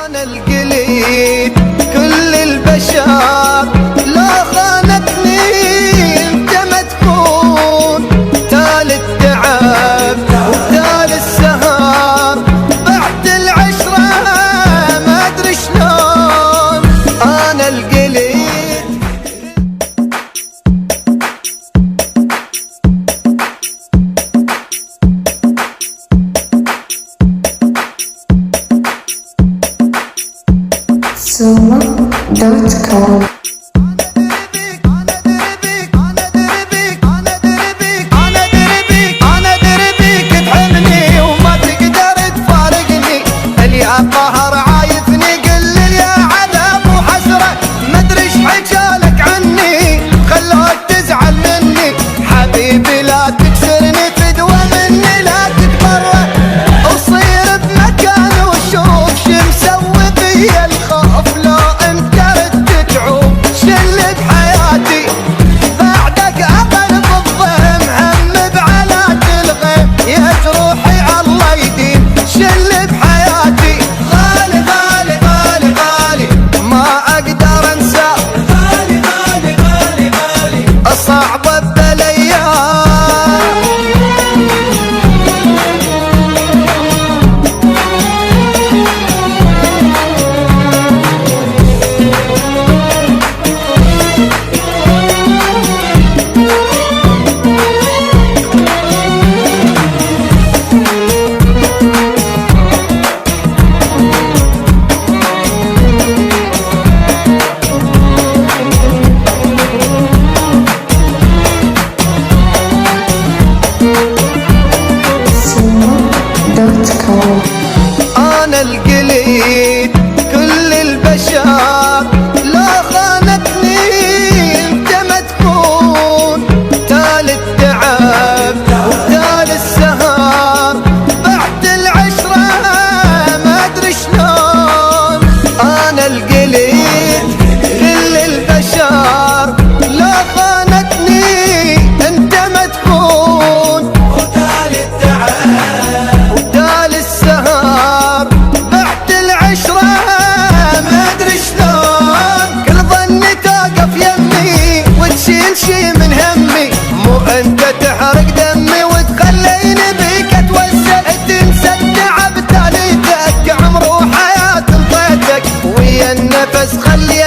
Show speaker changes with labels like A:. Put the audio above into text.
A: أنا القليل كل البشر لا خانتني انت ما تكون تالي التعب وتالي السهر بعد العشرة ما ادري شلون. أنا القليل
B: Suma.com.
A: قهر عايفني قل يا عذاب وحسرة مدري ايش حجالك عني خلوك تزعل مني حبيبي لا تكسرني فدوة مني لا تتبرى وصير بمكاني وشوف شو مسوي بيا الخوف لو انكرت تتعوب شل بحياتي بعدك اقل بالضهم هم بعلات الغيم يا جروحي الله يديم شل بحياتي غالي غالي غالي غالي ما اقدر انسى غالي غالي غالي غالي صعبة بالايام.
B: Suma.com.
A: أنا القليل كل البشر لا خانتني انت ما تكون تالي التعب وتالي السهر بعد العشرة ما ادري شلون. أنا القليل كل البشر لا خانتني انت ما تكون وتالي التعب وتالي السهر بعد العشرة ما ادري شلون. كل ظني توقف يمي وتشيل شي من همي مو انت تحرق دمي وتخليني بيك اتوسل تنسى التعب تاليتك عمر وحياة انطيتك ويا النفس خلي